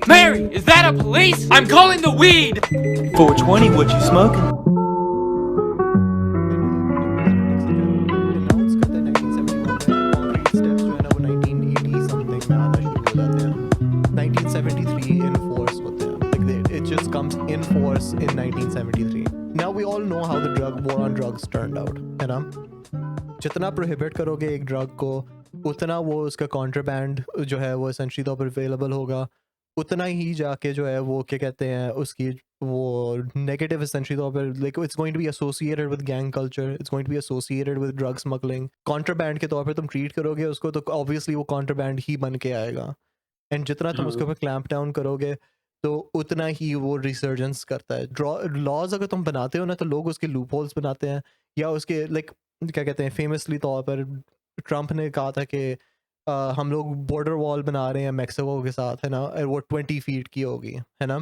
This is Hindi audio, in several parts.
Mary, is that a police? I'm calling the weed! 420, what you smoking? Announce करता है 1971 में, कॉन्क्रीट स्टेप्स जो है ना वो 1980 समथिंग में आना शुरू हो जाते हैं, 1973 इन फोर्स होते हैं, like it just comes in force in 1973. Now we all know how the war on drugs turned out, है ना? जितना प्रोहिबिट करोगे एक ड्रग को उतना वो उसका कॉन्ट्राबैंड जो है वो एसेंशियली तौर पर अवेलेबल होगा, उतना ही जाके जो है वो क्या कहते हैं उसकी वो नेगेटिव एसेंशियली तौर पर like it's going to be associated with gang culture, it's going to be associated with drug smuggling. Contraband के तौर पर तुम ट्रीट करोगे उसको तो ऑब्वियसली वो कॉन्ट्राबैंड ही बन के आएगा, एंड जितना तुम उसके ऊपर क्लैंप डाउन करोगे तो उतना ही वो रिसर्जेंस करता है. लॉज अगर तुम बनाते हो ना तो लोग उसके लूप होल्स बनाते हैं, या उसके लाइक क्या कहते हैं फेमसली तौर पर ट्रंप ने कहा था कि हम लोग बॉर्डर वॉल बना रहे हैं मैक्सिको के साथ, है ना, और वो 20 फीट की होगी, है ना.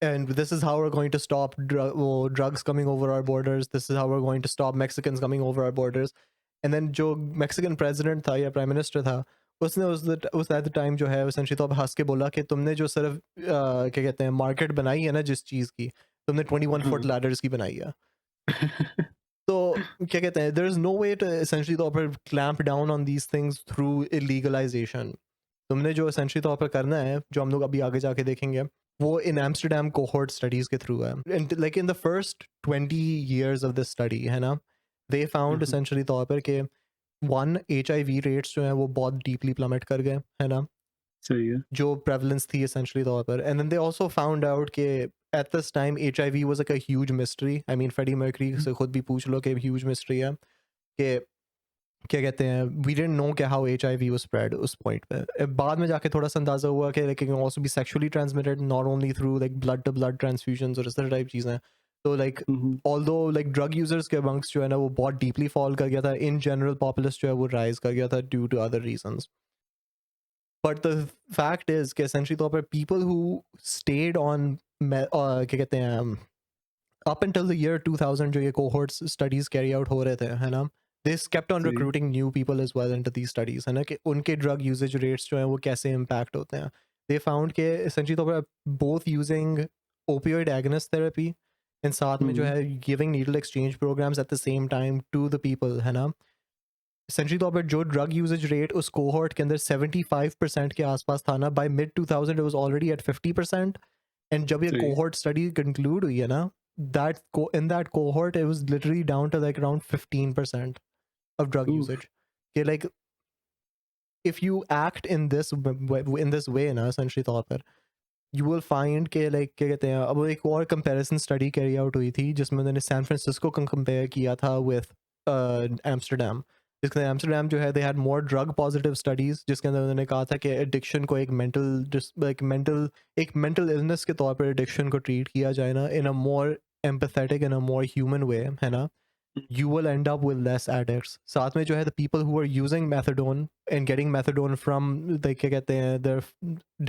And this is how we're going to stop drugs coming over our borders. This is how we're going to stop Mexicans coming over our borders. And then जो Mexican president था या prime minister था उसने उस at the time जो है essentially तो अब हंस के बोला कि तुमने जो सिर्फ क्या कहते हैं मार्केट बनाई है ना जिस चीज़ की, तुमने 21 फुट ladders की बनाई है. तो क्या कहते हैं there is no way to essentially तौर पर clamp down on these things through illegalization. तुमने जो essentially तौर पर करना है जो हम लोग अभी आगे जाके देखेंगे वो in Amsterdam cohort studies के through है. And like in the first 20 years of this study है ना, they found essentially तौर पर कि one HIV rates जो है वो बहुत deeply plummet कर गए, है ना, सही है. जो prevalence थी essentially तौर पर. And then they also found out कि at this time HIV was like a huge mystery. I mean Freddie Mercury से खुद भी पूछ लो कि huge mystery है कि क्या कहते हैं we didn't know कि how HIV was spread उस point पे. बाद में जाके थोड़ा सा अंदाजा हुआ कि like it can also be sexually transmitted, not only through like blood to blood transfusions और इस तरह टाइप चीज़ें. तो like although like drug users के amongst जो है ना वो बहुत deeply fall कर गया था, in general populace जो है वो rise कर गया था due to other reasons. But the fact is कि essentially तौर पर people who stayed on क्या कहते हैं up until the year 2000 जो ये cohorts studies carry out हो रहे थे, है ना, they kept on recruiting new people as well into these studies, है ना, कि उनके drug usage rates जो हैं वो कैसे impact होते हैं. They found कि essentially तौर पर both using opioid agonist therapy and साथ में जो है giving needle exchange programs at the same time to the people, है ना, essentially तौर पर जो drug usage rate उस cohort के अंदर 75% के आसपास था ना, by mid 2000 it was already at 50%. And जब ये cohort study conclude हुई है ना, in that cohort it was literally down to like around 15% of drug usage. Okay, like if you act in this way ना essentially तौर पर you will find कि like क्या कहते हैं, अब एक और comparison study carry out हुई थी जिसमें उन्होंने सैन फ्रांसिस्को को compare किया था with Amsterdam. जिसके अंदर Amsterdam जो है they had more drug positive studies जिसके अंदर उन्होंने कहा था कि addiction को एक mental illness के तौर पर addiction को treat किया जाए ना in a more empathetic and a more human way, है ना, you will end up with less addicts. साथ में जो है the people who are using methadone and getting methadone from like क्या कहते हैं their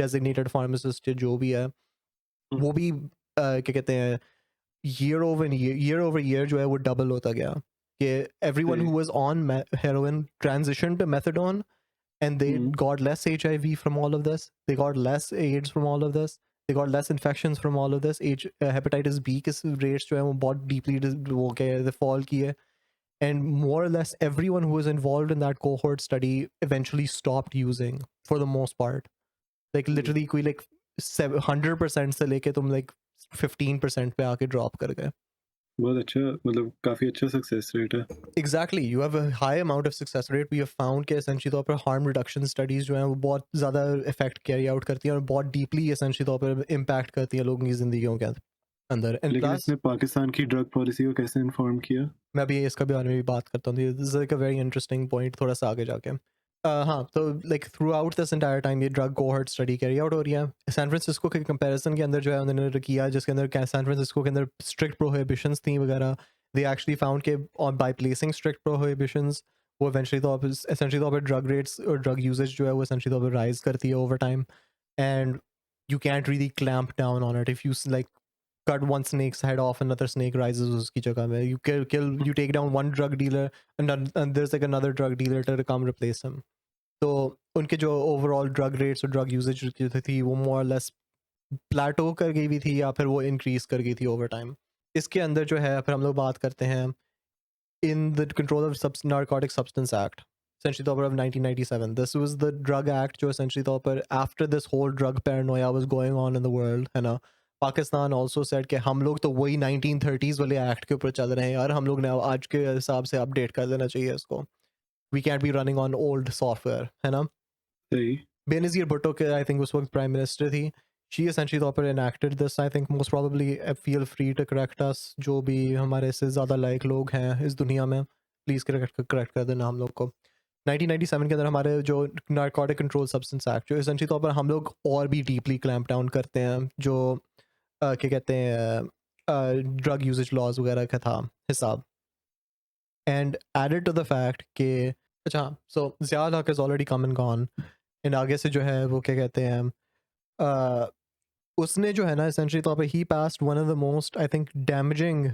designated pharmacist जो भी है वो भी क्या कहते हैं year over year जो है वो double होता गया कि everyone who was on heroin transitioned to methadone and they got less HIV from all of this, they got less AIDS from all of this, they got less infections from all of this. Hepatitis B के rates जो है वो बहुत deeply वो क्या fall किए, and more or less everyone who was involved in that cohort study eventually stopped using for the most part. Like literally कोई like 100% से लेके तुम like 15% पे आके drop कर गए. बहुत अच्छा, मतलब काफी अच्छा सक्सेस रेट है. Exactly, you have a high amount of success rate. We have found कि essentially तौर पर harm reduction studies जो हैं वो बहुत ज़्यादा effect carry out करती हैं और बहुत deeply essentially तौर पर impact करती हैं लोगों की ज़िंदगियों के अंदर. And लेकिन plus इसने पाकिस्तान की ड्रग पॉलिसी को कैसे इन्फॉर्म किया? मैं अभी इसका बारे में भी बात करता हूँ. This is like a very interesting point थोड़ा सा आगे जाके. हाँ, तो like throughout this entire time ये drug cohort study carry out हो रही है. सैन फ्रांसिस्को के comparison के अंदर जो है उन्होंने किया जिसके अंदर सैन फ्रांसिस्को के अंदर strict prohibitions थी वगैरह. They actually found कि by placing strict prohibitions वो eventually तो essentially तो drug rates और drug usage जो है वो essentially तो rise करती है over time, and you can't really clamp down on it. If you like cut one snake's head off, another snake rises उसकी जगह में. You take down one drug dealer and there's like another drug dealer to come replace him. तो उनके जो ओवरऑल ड्रग रेट्स और ड्रग यूजेज जो थी वो मोर लेस प्लाटो कर गई हुई थी या फिर वो इंक्रीज कर गई थी ओवर टाइम। इसके अंदर जो है फिर हम लोग बात करते हैं in the control of narcotic substance act essentially तौर पर of 1997 this was the drug act जो essentially तौर पर after this whole drug paranoia was going on in the world है ना, पाकिस्तान also said कि हम लोग तो वही 1930s वाले एक्ट के ऊपर चल रहे हैं यार, हम लोग ने आज के हिसाब से अपडेट कर देना चाहिए इसको, we can't be running on old software है ना। सही। बेनज़ीर भुट्टो के आई थिंक उस वक्त प्राइम मिनिस्टर थी, शी essentially तौर पर enacted this I think most probably feel free to correct us, जो भी हमारे से ज़्यादा लाइक लोग हैं इस दुनिया में प्लीज़ करेक्ट कर देना हम लोग को। 1997 के अंदर हमारे जो नारकोटिक कंट्रोल सब्सटेंस एक्ट जो essentially तौर पर हम लोग और भी डीपली क्लैम्प डाउन करते हैं जो क्या कहते हैं ड्रग यूजेज लॉज वगैरह का था हिसाब, and added to the fact कि अच्छा so Ziaul Haq is already come and gone, and आगे से जो है वो क्या कहते हैं उसने जो है ना essentially तौर पे ही passed one of the most I think damaging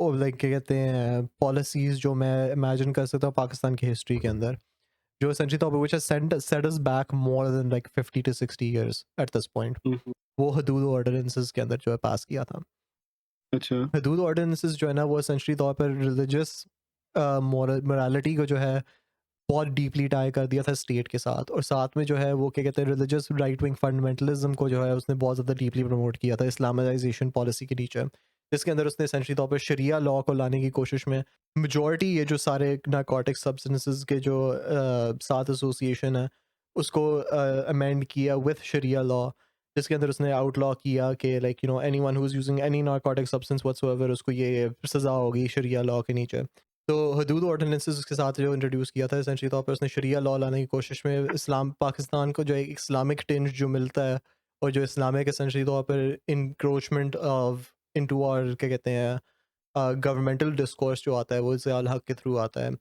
और लाइक क्या कहते हैं पॉलिसीज़ जो मैं इमेजिन कर सकता हूँ पाकिस्तान की हिस्ट्री के अंदर, जो essentially तौर पे which has set us back more than like 50 to 60 years at this point, वो हदूद ऑर्डिनेंसेस के अंदर जो है पास किया था। अच्छा। हदूद ऑर्डिनेंसेस जो है ना वो essentially तौर पर रिलीजियस मोरालिटी को जो है बहुत डीपली टाई कर दिया था स्टेट के साथ, और साथ में जो है वो क्या कहते हैं रिलीजियस राइट विंग फंडामेंटलिज्म को जो है उसने बहुत ज़्यादा डीपली प्रमोट किया था इस्लामाइजेशन पॉलिसी के नीचे, जिसके अंदर उसने essentially तौर पर शरिया लॉ को लाने की कोशिश में मेजॉरिटी ये जो सारे नारकोटिक सब्सटेंसेस के जो साथ एसोसिएशन है उसको अमेंड किया विथ शरिया लॉ, जिसके अंदर उसने आउटलॉ किया कि like you know anyone who is using any narcotic substance whatsoever उसको ये सज़ा होगी शरिया लॉ के नीचे। तो हदूद ऑर्डिनेंसेस के साथ जो इंट्रोड्यूस किया था essentially तौर पर उसने शरिया लॉ लाने की कोशिश में इस्लाम पाकिस्तान को जो एक इस्लामिक टिंज जो मिलता है और जो इस्लामिक essentially तौर पर इंक्रोचमेंट ऑफ इनटू और क्या कहते हैं गवर्नमेंटल डिस्कोर्स जो आता है वो ज़ियाउल हक के थ्रू आता है,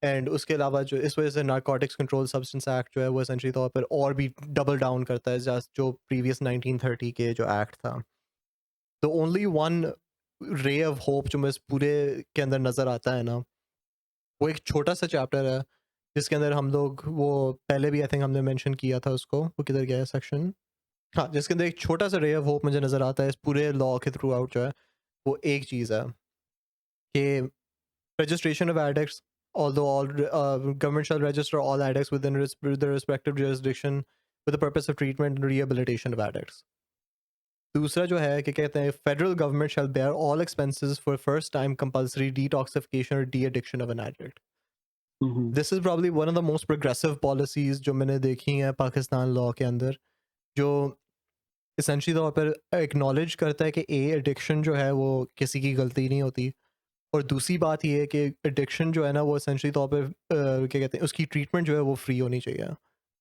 एंड उसके अलावा जो इस वजह से नारकोटिक्स कंट्रोल सब्सटेंस एक्ट जो है वो essentially तौर पर और भी डबल डाउन करता है जो प्रीवियस 1930 के जो एक्ट था। तो only one ray of hope जो मैं इस पूरे के अंदर नज़र आता है ना वो एक छोटा सा चैप्टर है जिसके अंदर हम लोग वो पहले भी आई थिंक हमने मेंशन किया था उसको, वो किधर गया है सेक्शन, हाँ जिसके अंदर एक छोटा सा रे ऑफ होप मुझे नज़र आता है इस पूरे लॉ के थ्रू आउट जो है वो एक चीज़ है कि registration of addicts, although all government shall register all addicts within their respective jurisdiction with the purpose of treatment and rehabilitation of addicts. दूसरा जो है कि कहते हैं federal government shall bear all expenses for first time compulsory detoxification or de-addiction of an addict. This is probably one of the most progressive policies जो मैंने देखी हैं पाकिस्तान लॉ के अंदर, जो essentially तौर पर acknowledge करता है कि एडिक्शन जो है वो किसी की गलती नहीं होती, और दूसरी बात ये है कि एडिक्शन जो है ना वो essentially तौर पे क्या कहते हैं उसकी ट्रीटमेंट जो है वो फ्री होनी चाहिए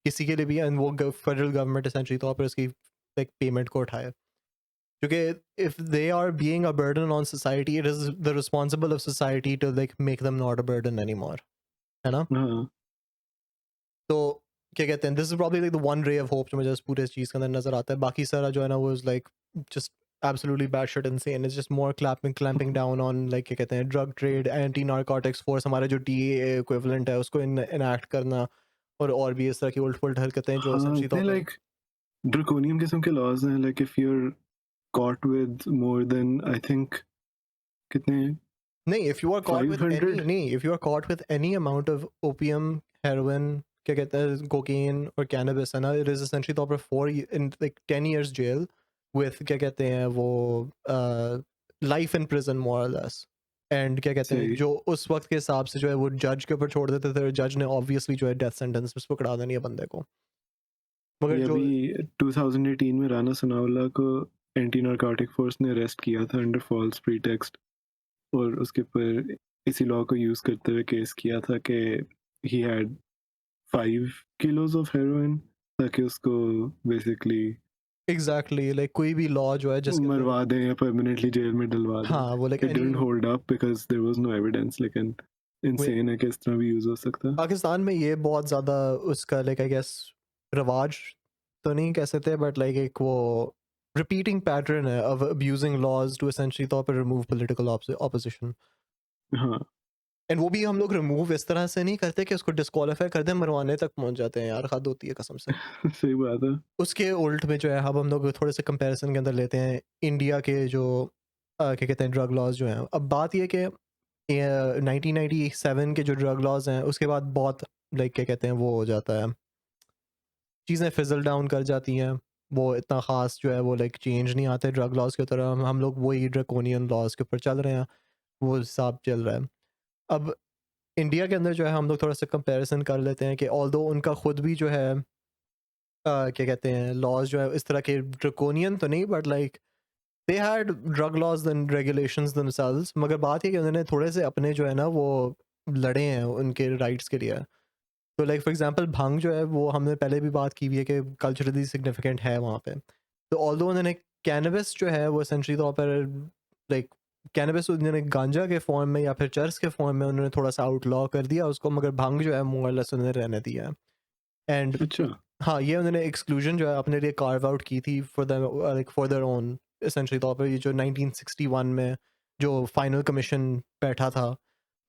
किसी के लिए भी, एंड वो फेडरल गवर्नमेंट essentially तौर पर उसकी लाइक पेमेंट को उठाए, क्योंकि if they are being a burden on society it is the responsible of society to like make them not a burden anymore, है ना। हाँ। तो क्या कहते हैं this is probably like the one ray of hope जो मुझे इस पूरे चीज़ के अंदर नज़र आता है, बाकी सारा जो है ना वो is like just absolutely batshit insane. It's just more clamping down on like क्या कहते हैं drug trade, anti narcotics force, हमारे जो DEA equivalent है उसको enact करना, और भी इस तरह की उल्ट-पुल्ट हरकतें जो essentially हाँ, like draconian किस्म के laws हैं, like if you're caught with more than I think कितने नहीं, if you are caught with 500? any नहीं if you are caught with any amount of opium, heroin, क्या कहते हैं cocaine और cannabis है ना, it is essentially तौर पर 10 years jail with क्या कहते हैं वो लाइफ इन प्रिजन मोर और लेस, एंड क्या कहते हैं जो उस वक्त के हिसाब से जो है वो जज के ऊपर छोड़ देते थे, जज ने ऑब्वियसली जो है डेथ सेंटेंस पे पकड़ा देनी है बंदे को। मगर जो 2018 में राना सनाउल्लाह को एंटी नारकोटिक फोर्स ने अरेस्ट किया था अंडर फॉल्स प्रीटेक्स्ट, और उसके ऊपर इसी लॉ को यूज करते हुए केस किया था कि he had 5 kilos of heroin, ताकि उसको बेसिकली एग्जैक्टली लाइक कोई भी लॉ जो है जिसके मरवा दें या परमानेंटली जेल में डलवा दें। हाँ वो like it didn't hold up because there was no evidence, लेकिन इनसेन है कि इस तरह भी यूज हो सकता है। पाकिस्तान में ये बहुत ज़्यादा उसका लाइक आई गेस रिवाज तो नहीं कह सकते, बट लाइक एक वो रिपीटिंग पैटर्न है of abusing laws to essentially तौर पर रिमूव पॉलिटिकल ऑपोजिशन। हाँ एंड वो भी हम लोग रिमूव इस तरह से नहीं करते कि उसको डिस्क्वालीफाई कर दें, मरवाने तक पहुंच जाते हैं यार, हद होती है कसम से। सही बात है। उसके उल्ट में जो है अब हम लोग थोड़े से कंपैरिजन के अंदर लेते हैं इंडिया के जो क्या कहते हैं ड्रग लॉज जो हैं। अब बात ये कि 1997 के जो ड्रग लॉज हैं उसके बाद बहुत लाइक क्या कहते हैं वो हो जाता है, चीज़ें फिजल डाउन कर जाती हैं। वो इतना ख़ास जो है वो लाइक चेंज नहीं आते ड्रग लॉज की तरह, हम लोग वही ड्रकोनियन लॉज के ऊपर चल रहे हैं, वो हिसाब चल रहा है। अब इंडिया के अंदर जो है हम लोग थोड़ा सा कंपैरिजन कर लेते हैं कि ऑल्दो उनका खुद भी जो है क्या कहते हैं लॉज जो है इस तरह के ड्रकोनियन तो नहीं, but like they had drug laws and regulations themselves, मगर बात ये कि उन्होंने थोड़े से अपने जो है ना वो लड़े हैं उनके राइट्स के लिए। तो लाइक फॉर एग्जांपल भंग जो है वो हमने पहले भी बात की हुई है कि कल्चरली सिग्निफिकेंट है वहाँ पे। तो ऑल्दो उन्होंने कैनबिस जो है वो एसेंशियली तौर पर लाइक कैनबिस उन्होंने गांजा के फॉर्म में या फिर चर्च के फॉर्म में उन्होंने थोड़ा सा आउटलॉ कर दिया उसको, मगर भंग जो है मोर लेस उन्होंने रहने दिया है। एंड अच्छा। हाँ, ये उन्होंने एक्सक्लूजन जो है अपने लिए कार्व आउट की थी for the like for their own essentially तौर पर। ये जो 1961 में जो फाइनल कमीशन बैठा था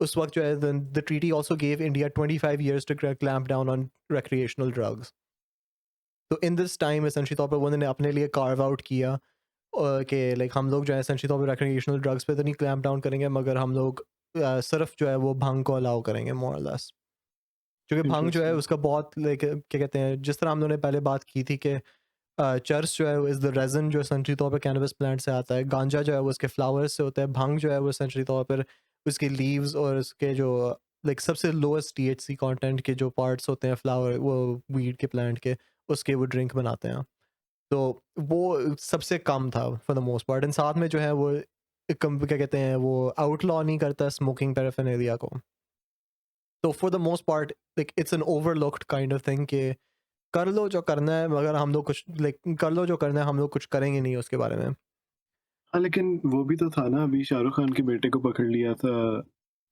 उस वक्त जो है the treaty also gave India 25 years to clamp down on recreational drugs. तो इन दिस टाइम एसेंशियली तौर पर उन्होंने अपने लिए कार्व आउट किया कि लाइक हम लोग जो है एसेंशियली तौर पर रिक्रिएशनल ड्रग्स पे तो नहीं क्लैम्प डाउन करेंगे, मगर हम लोग सिर्फ जो है वो भंग को अलाउ करेंगे मोर लेस। क्योंकि भंग जो है इंटरेस्टिंग। उसका बहुत लाइक क्या कहते हैं, जिस तरह हम लोगों ने पहले बात की थी कि चर्च जो है इज़ द रेज़न जो एसेंशियली तौर पर कैनबिस प्लांट से आता है, गांजा जो है वो उसके फ्लावर्स से होता है, भंग जो है वो एसेंशियली तौर पर उसके लीव्स और उसके जो लाइक सबसे लोएस्ट टीएचसी कंटेंट के जो पार्ट्स होते हैं फ्लावर वो वीड के प्लांट के, उसके वो ड्रिंक बनाते हैं। तो वो सबसे कम था for the most part, and साथ में जो है वो क्या कहते हैं वो आउटलॉ नहीं करता स्मोकिंग पैराफिनेरिया को। तो for the most part like it's an overlooked kind of thing कि कर लो जो करना है, मगर हम लोग कुछ लाइक कर लो जो करना है, हम लोग कुछ करेंगे नहीं उसके बारे में। हाँ, लेकिन वो भी तो था ना, अभी शाहरुख खान के बेटे को पकड़ लिया था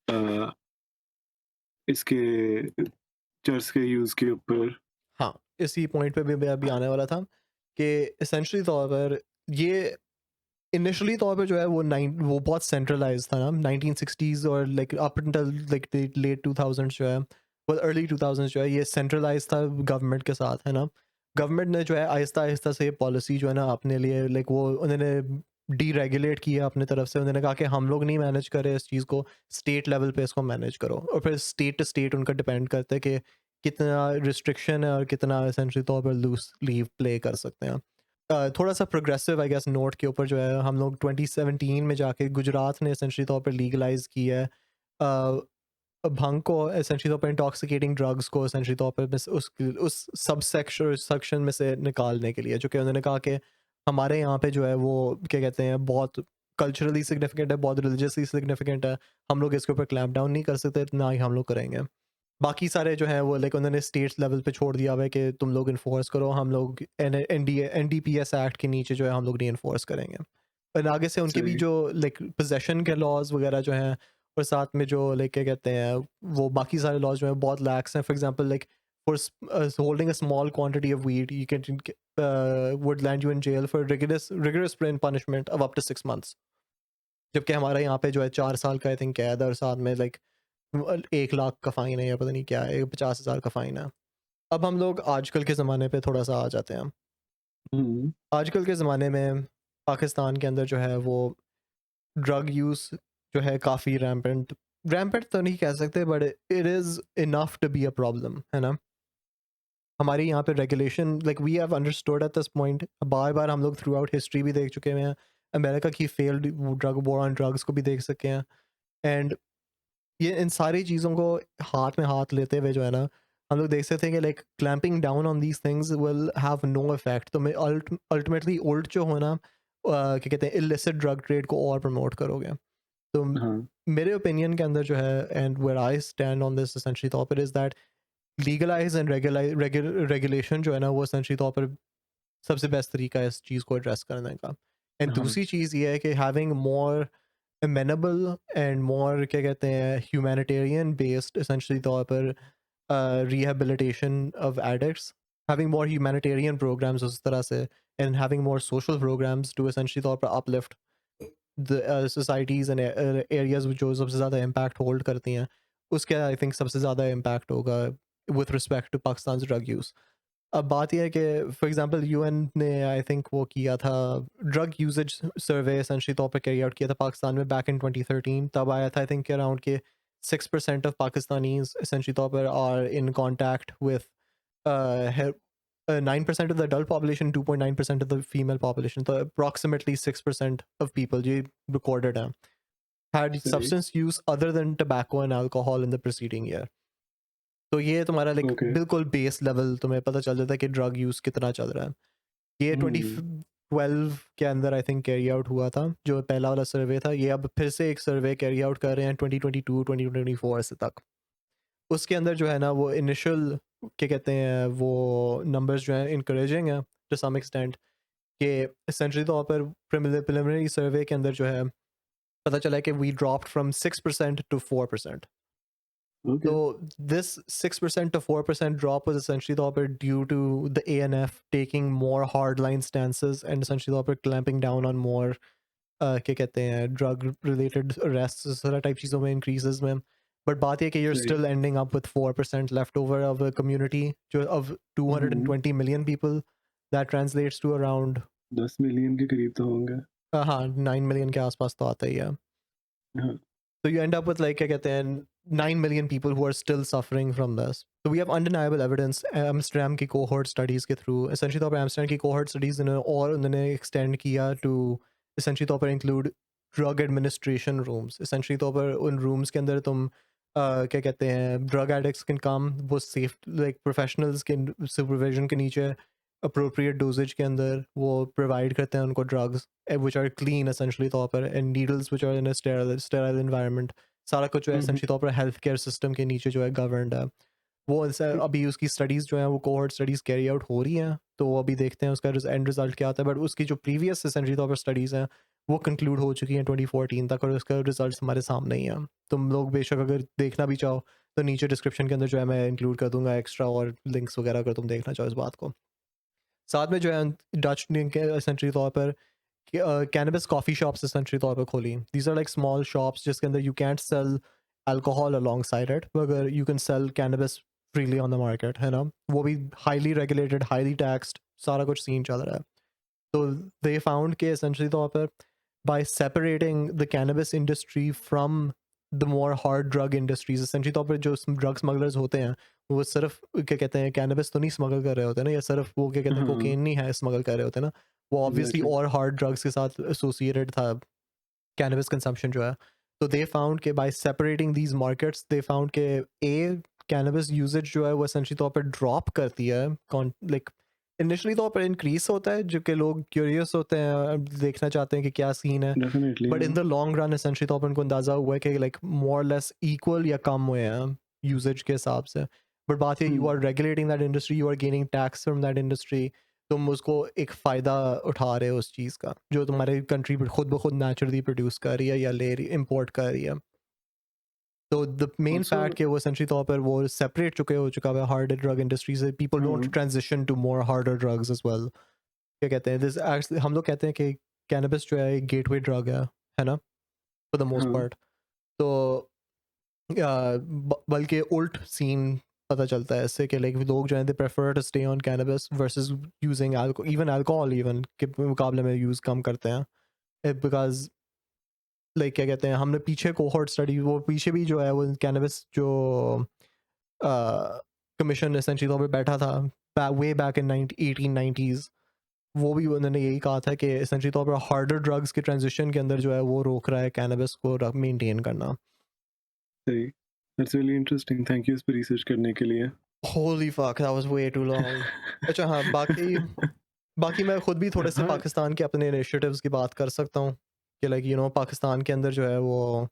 अ, इसके चर्च के यूज़ के ऊपर। हाँ, इसी पॉइंट पे भी मैं अभी आने वाला था कि एसेंशियली तौर पर ये इनिशियली तौर पे जो है वो बहुत सेंट्रलाइज्ड था ना 1960s और like up till like late 2000s जो है वो अर्ली 2000s जो है ये सेंट्रलाइज्ड था गवर्नमेंट के साथ, है ना। गवर्नमेंट ने जो है आहिस्ता आहिस्ता से पॉलिसी जो है ना अपने लिए लाइक वो उन्होंने डीरेगुलेट किया अपनी तरफ से। उन्होंने कहा कि हम लोग नहीं मैनेज करें इस चीज़ को, स्टेट लेवल पे इसको मैनेज करो, और फिर स्टेट टू स्टेट उनका डिपेंड करता है कि कितना रिस्ट्रिक्शन है और कितना एसेंशियली तौर पर लूज लीव प्ले कर सकते हैं। थोड़ा सा प्रोग्रेसिव आई गेस नोट के ऊपर जो है हम लोग 2017 में जाके गुजरात ने एसेंशियली तौर पर लीगलाइज किया है भंग को, एसेंशियली तौर पर इंटॉक्सिकेटिंग ड्रग्स को एसेंशियली तौर पर उस सब सेक्शन में से निकालने के लिए, जो कि उन्होंने कहा कि हमारे यहाँ पे जो है वो क्या कहते हैं बहुत कल्चरली सिग्निफिकेंट है, बहुत रिलीजियसली सिग्निफिकेंट है, हम लोग इसके ऊपर क्लैम्प डाउन नहीं कर सकते, ना ही हम लोग करेंगे। बाकी सारे जो हैं वो लाइक उन्होंने स्टेट लेवल पे छोड़ दिया हुआ है कि तुम लोग इन्फोर्स करो, हम लोग एनडीपीएस एक्ट के नीचे जो है हम लोग नहीं इन्फोर्स करेंगे। और आगे से उनके भी सही। जो लाइक पोजेशन के लॉज वगैरह जो हैं और साथ में जो लाइक क्या कहते हैं वो बाकी सारे लॉज जो हैं बहुत लैक्स हैं। For example like for holding a small quantity of weed you can would land you in jail for rigorous punishment of up to 6 months, जबकि हमारे यहाँ पे जो है 4 साल का आई थिंक कैद और साथ में लाइक 1 लाख का फ़ाइन है या पता नहीं क्या है, 50,000 का फ़ाइन है। अब हम लोग आजकल के ज़माने पे थोड़ा सा आ जाते हैं। हुँ। आजकल के ज़माने में पाकिस्तान के अंदर जो है वो ड्रग यूज़ जो है काफ़ी रैम्पेंट रैम्पेंट तो नहीं कह सकते, but it is enough to be a problem, है ना। हमारे यहाँ पे regulation like we have understood at this point, बार बार हम लोग थ्रू आउट हिस्ट्री भी देख चुके हैं, अमेरिका की failed drug war on drugs को भी देख सके हैं। एंड ये इन सारी चीज़ों को हाथ में हाथ लेते हुए जो है ना हम लोग देख सकते हैं कि like clamping down on these things will have no effect. तो मैं अल्टीमेटली उल्ट जो हो ना क्या कहते हैं इलिसिट ड्रग ट्रेड को और प्रमोट करोगे। तो हाँ। मेरे ओपिनियन के अंदर जो है and where I stand on this essentially तौर पर is that legalize and regulation जो है ना वो एसेंशियली तौर पर सबसे बेस्ट तरीका है इस चीज़ को एड्रेस करने का। एंड हाँ। दूसरी चीज़ ये है कि having more amenable and more क्या कहते हैं humanitarian based essentially तौर पर rehabilitation of addicts, having more humanitarian programs उस तरह से and having more social programs to essentially तौर पर uplift the societies and areas जो सबसे ज़्यादा इम्पैक्ट होल्ड करती हैं, उसके आई थिंक सबसे ज़्यादा इम्पैक्ट होगा with respect to Pakistan drug use. अब बात यह है कि फॉर एग्जांपल यूएन ने आई थिंक वो किया था, ड्रग यूजेज सर्वे एसेंशियली तौर पर कैरी आउट किया था पाकिस्तान में बैक इन 2013। तब आया था आई थिंक अराउंड के 6% ऑफ पाकिस्तानीज एसेंशियली तौर पर are in contact with 9% of the adult population, 2.9% of the female population, so approximately 6% of people ये recorded हैं had सही। substance use other than tobacco and alcohol in the preceding year। तो ये तुम्हारा लाइक Okay. बिल्कुल बेस लेवल तुम्हें पता चल जाता है कि ड्रग यूज कितना चल रहा है। ये 2012 के अंदर आई थिंक कैरी आउट हुआ था जो पहला वाला सर्वे था। ये अब फिर से एक सर्वे कैरी आउट कर रहे हैं 2022 2024 से तक। उसके अंदर जो है ना वो इनिशियल क्या कहते हैं वो नंबर्स जो हैं इनकरेजिंग है टू सम एक्सटेंट कि एसेंशियली तौर पर प्रिलिमिनरी सर्वे के अंदर जो है पता चला है कि we dropped from 6% to 4%। Okay. So this 6% to 4% drop was essentially the opposite due to the ANF taking more hardline stances and essentially the opposite clamping down on more क्या कहते हैं drug related arrests इस तरह type चीज़ों में increases में। But बात ये कि you're Right. still ending up with 4% left over of a community जो of 220 million people, that translates to around 10 million के करीब तो होंगे। हाँ 9 million के आसपास तो आता ही है। हाँ। So you end up with like क्या कहते हैं 9 million people who are still suffering from this. So we have undeniable evidence Amsterdam की cohort studies के through essentially तौर पर Amsterdam की cohort studies ने और उन्होंने extend किया to essentially तौर पर include drug administration rooms। essentially तौर पर उन rooms के अंदर तुम क्या कहते हैं drug addicts can come, वो safe like professionals के supervision के नीचे appropriate dosage के अंदर वो provide करते हैं उनको drugs which are clean essentially तौर पर and needles which are in a sterile environment। सारा कुछ जो है essentially तौर पर हेल्थ केयर सिस्टम के नीचे जो है गवर्नड है। वो अभी उसकी स्टडीज़ जो हैं वो कोहॉर्ट स्टडीज़ कैरी आउट हो रही हैं, तो वो अभी देखते हैं उसका एंड रिजल्ट क्या आता है। बट उसकी जो प्रीवियस essentially तौर पर स्टडीज़ हैं वो कंक्लूड हो चुकी हैं 2014 तक और उसका रिजल्ट हमारे सामने ही है। तुम लोग बेशक अगर देखना भी चाहो तो नीचे डिस्क्रिप्शन के अंदर जो है मैं इंक्लूड कर दूंगा एक्स्ट्रा और लिंक्स वगैरह अगर तुम देखना चाहो इस बात को। साथ में जो है डच ने essentially तौर पर cannabis coffee shops essentially तौर पर खोली। These are like small shops जिसके अंदर you can't sell alcohol alongside it, मगर you can sell cannabis freely on the market, है ना। वो भी highly regulated, highly taxed, सारा कुछ सीन चल रहा है। तो they found कि essentially तौर पर by separating the cannabis industry from the more hard drug industries, essentially तौर पर जो drug smugglers होते हैं वो सिर्फ क्या कहते हैं cannabis तो नहीं स्मगल कर रहे होते ना, या सिर्फ वो क्या कहते हैं हाँ। कोकेन नहीं है स्मगल कर रहे होते ना, वो ऑब्वियसली Exactly. और हार्ड ड्रग्स के साथ एसोसिएटेड था कैनबिस कंजम्पशन जो है। तो दे फाउंड के bye separating these markets they found के ए कैनबिस यूजेज जो है वो एसेंशियली तौर पर ड्रॉप करती है। लाइक इनिशियली तौर पर इंक्रीज होता है जो कि लोग क्यूरियस होते हैं, देखना चाहते हैं कि क्या सीन है, Definitely. But in the long run essentially तौर पर उनको अंदाजा हुआ है कि लाइक मोर लेस इक्वल या कम हुए हैं यूजेज के हिसाब से। बट बात ये you are regulating that industry, you are gaining tax from that industry, तुम उसको एक फ़ायदा उठा रहे हो उस चीज़ का जो तुम्हारे कंट्री खुद ब खुद नेचुरली प्रोड्यूस कर रही है या ले रही इम्पोर्ट कर रही है। तो द मेन Also- फैक्ट कि वो एसेंशियली तौर पर वो सेपरेट हो चुका है हार्डर ड्रग इंडस्ट्री से। People don't transition to more harder drugs as well. क्या कहते हैं दिस हम लोग कहते हैं कि कैनबिस जो है एक गेटवे ड्रग है ना, फॉर द मोस्ट हाँ। पार्ट। तो बल्कि उल्ट सीन पता चलता है इससे कि लाइक लोग जो हैं they prefer to stay on cannabis versus using even alcohol even के मुकाबले में यूज़ कम करते हैं। बिकॉज लाइक क्या कहते हैं हमने पीछे कोहॉर्ट स्टडी वो पीछे भी जो है वो कैनबिस जो कमीशन एसेंशियली तौर पर बैठा था वे बैक इन 1890s, वो भी उन्होंने यही कहा था कि एसेंशियली तौर पर हार्डर ड्रग्स के ट्रांजिशन के अंदर जो है वो रोक रहा है कैनबिस को मेंटेन करना। सही। That's really interesting. Thank you इस पर रिसर्च करने के लिए। Holy fuck, that was way too long. अच्छा हाँ, बाकी मैं खुद भी थोड़े से हाँ। पाकिस्तान के अपने इनिशिएटिव्स की बात कर सकता हूँ कि लाइक यू नो पाकिस्तान के अंदर जो है वो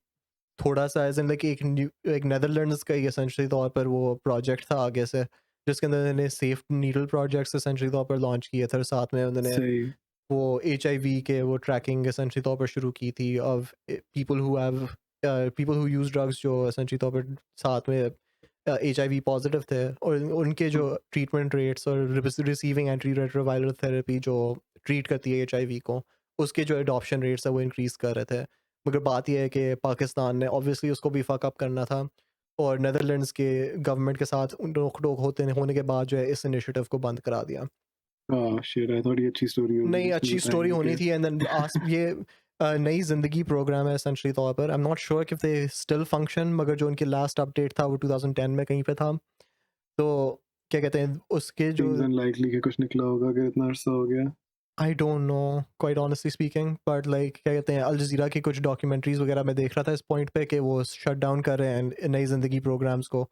थोड़ा सा एज इन लाइक एक नेदरलैंड्स का ही एसेंशियली तौर पर वो प्रोजेक्ट था आगे से जिसके अंदर उन्होंने सेफ नीडल प्रोजेक्ट्स एसेंशियली तौर पर लॉन्च किए थे और साथ में उन्होंने सही। वो HIV के वो ट्रैकिंग एसेंशियली तौर पर शुरू की थी of people who use drugs जो एसेंशियली तौर पर साथ में HIV पॉजिटिव थे और उनके जो ट्रीटमेंट रेट्स और रिसीविंग एंटी रेट्रोवायरल थेरेपी जो ट्रीट करती है HIV को उसके जो एडॉप्शन रेट्स है वो इंक्रीज़ कर रहे थे। मगर बात ये है कि पाकिस्तान ने ऑब्वियसली उसको भी फ़क अप करना था, और नीदरलैंड्स के गवर्नमेंट के साथ रोक-टोक होने के बाद जो है इस इनिशिएटिव को बंद करा दिया। शिट, आई थॉट ये अच्छी स्टोरी होगी नहीं, जिसमें अच्छी स्टोरी बताएंगे होनी कि थी, एंड देन ये नई ज़िंदगी प्रोग्राम है एसेंशियली तौर पर। I am not sure if they still function, मगर जो उनकी लास्ट अपडेट था वो 2010 में कहीं पे था। तो क्या कहते हैं उसके जो सीम्स अनलाइकली कि कुछ निकला होगा कि इतना अरसा हो गया। I don't know quite honestly speaking, but like क्या कहते हैं अल जज़ीरा की कुछ डॉक्यूमेंट्रीज वगैरह मैं देख रहा था इस पॉइंट पे कि वो शट डाउन कर रहे हैं नई ज़िंदगी प्रोग्राम्स को।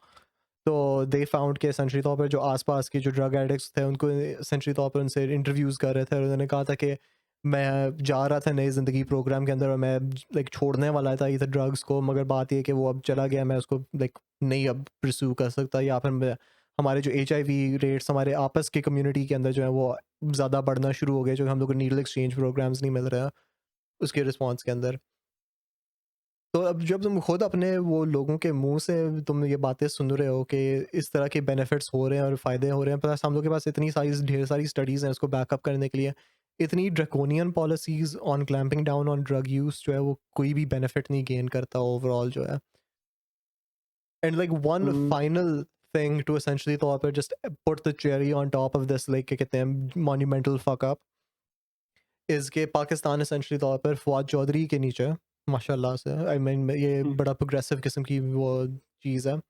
तो दे फाउंड के एसेंशियली तौर पर जो आसपास के जो ड्रग एडिक्ट्स थे उनको एसेंशियली तौर पर उनसे इंटरव्यूज़ कर रहे थे, और उन्होंने कहा था कि मैं जा रहा था नई ज़िंदगी प्रोग्राम के अंदर और मैं लाइक छोड़ने वाला था ये ड्रग्स को, मगर बात ये है कि वो अब चला गया, मैं उसको लाइक नहीं अब परस्यू कर सकता, या फिर मैं हमारे जो HIV रेट्स हमारे आपस की कम्युनिटी के अंदर जो है वो ज़्यादा बढ़ना शुरू हो गए, जो हम लोग को नीडल एक्सचेंज प्रोग्राम्स नहीं मिल रहे हैं उसके रिस्पॉन्स के अंदर। तो अब जब तुम खुद अपने वो लोगों के मुंह से तुम ये बातें सुन रहे हो कि इस तरह के बेनिफिट्स हो रहे हैं और फ़ायदे हो रहे हैं, प्लस हम लोग के पास इतनी सारी ढेर सारी स्टडीज़ हैं उसको बैकअप करने के लिए, इतनी draconian policies on clamping down on drug use जो है वो कोई भी बेनिफिट नहीं गेन करता ओवरऑल जो है। And like one final thing to essentially तौर पर just put the cherry on top of this, like क्या कहते हैं मॉन्यूमेंटल फक अप, इज़ के पाकिस्तान एसेंशियली तौर पर फवाद चौधरी के नीचे माशाल्लाह से आई मीन ये बड़ा प्रोग्रेसिव किस्म की वो चीज़ है। इन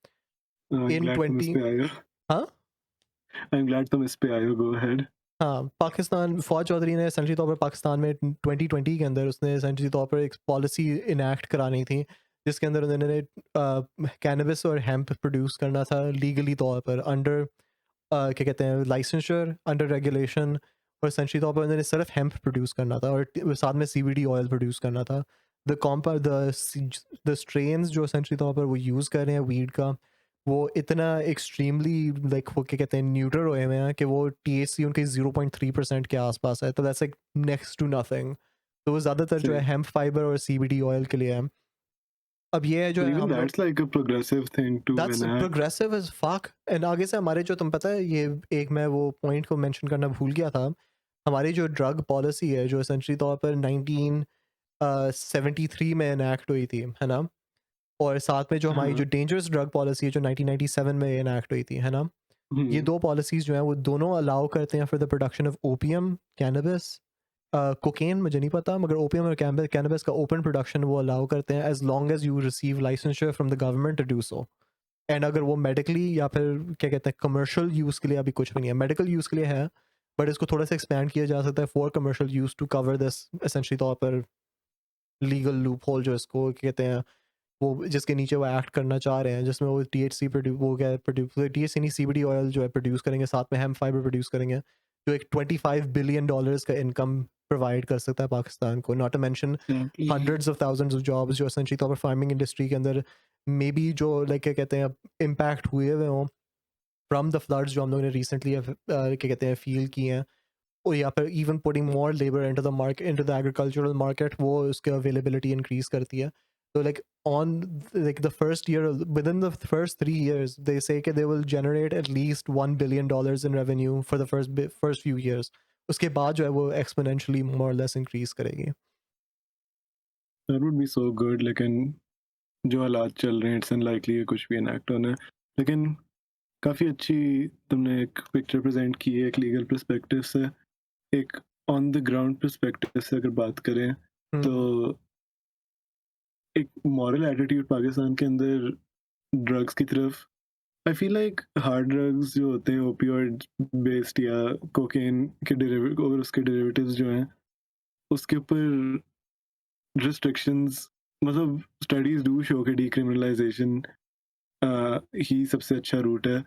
ग्लैड तुम इस 20 पे आए हो। हाँ आई एम ग्लैड तुम इस पे आए हो, गो अहेड। हाँ, पाकिस्तान फवाद चौधरी ने एसेंशियली तौर पर पाकिस्तान में 2020 के अंदर उसने एसेंशियली तौर पर एक पॉलिसी इनैक्ट करानी थी, जिसके अंदर उन्होंने कैनबिस और हेम्प प्रोड्यूस करना था लीगली तौर पर अंडर क्या कहते हैं लाइसेंसर अंडर रेगुलेशन, और एसेंशियली तौर पर उन्होंने सिर्फ हेम्प प्रोड्यूस करना था और साथ में CBD ऑयल प्रोड्यूस करना था। द स्ट्रेन्स जो एसेंशियली तौर पर वो यूज़ कर रहे हैं वीड का, वो इतना एक्सट्रीमली लाइक वो क्या कहते हैं न्यूट्रल हुए हुए हैं कि वो THC उनके 0.3% के आसपास है, तो that's like next to nothing. तो वो ज़्यादातर जो है हेम्प फाइबर और CBD ऑयल के लिए है। अब ये है जो है Even हम लोग that's like a progressive thing to that's enact. Progressive as fuck. And आगे से हमारे जो तुम पता है ये एक मैं वो पॉइंट को मेंशन करना भूल गया था, हमारी जो ड्रग पॉलिसी है जो एसेंशियली तौर पर 1973 में इनैक्ट हुई थी, है ना, और साथ में जो हमारी जो डेंजरस ड्रग पॉलिसी है जो 1997 में इनैक्ट हुई थी, है ना, ये दो पॉलिसीज़ जो हैं वो दोनों अलाउ करते हैं for the production of opium, cannabis, cocaine मुझे नहीं पता, मगर ओपियम और कैनबिस का ओपन प्रोडक्शन वो अलाउ करते हैं as long as you receive licenser from the government to do so. And अगर वो मेडिकली या फिर क्या कहते हैं कमर्शियल यूज़ के लिए अभी कुछ भी नहीं है, मेडिकल यूज़ के लिए है, बट इसको थोड़ा सा एक्सपैंड किया जा सकता है for commercial use to cover this essentially तौर पर लीगल लूप होल जो इसको क्या कहते हैं वो जिसके नीचे वो एक्ट करना चाह रहे हैं, जिसमें वो THC वो क्या प्रोड्यूस THC नहीं CBD ऑयल जो है प्रोड्यूस करेंगे, साथ में हेम्प फाइबर प्रोड्यूस करेंगे, जो एक $25 बिलियन का इनकम प्रोवाइड कर सकता है पाकिस्तान को, not to mention hundreds of thousands of jobs जो एसेंशियली तौर पर फार्मिंग इंडस्ट्री के अंदर मे बी जो लाइक क्या कहते हैं इम्पैक्ट हुए हुए हों फ्रॉम द फ्लड्स जो हम लोगों ने रिसेंटली क्या कहते हैं फील किए हैं, और या फिर even putting more labour into the market into the agricultural market, वो उसकी अवेलेबिलिटी इंक्रीज करती है। So like on like the first year, within the first 3 years, they say that they will generate at least $1 billion in revenue for the first few years. उसके बाद जो है वो exponentially more or less increase करेगी। That would be so good, लेकिन जो हालात चल रहे हैं इट्स अनलाइकली है कुछ भी इनैक्ट होना है। लेकिन काफ़ी अच्छी तुमने एक पिक्चर प्रेजेंट की है एक लीगल पर्सपेक्टिव से। एक ऑन द ग्राउंड पर्सपेक्टिव से अगर बात करें तो एक मॉरल एटीट्यूड पाकिस्तान के अंदर ड्रग्स की तरफ, I feel like hard drugs जो होते हैं ओपियोइड बेस्ड या कोकेन के और उसके डेरिवेटिव्स जो हैं उसके ऊपर रिस्ट्रिक्शंस, मतलब स्टडीज डू शो के डिक्रिमिनलाइजेशन ही सबसे अच्छा रूट है,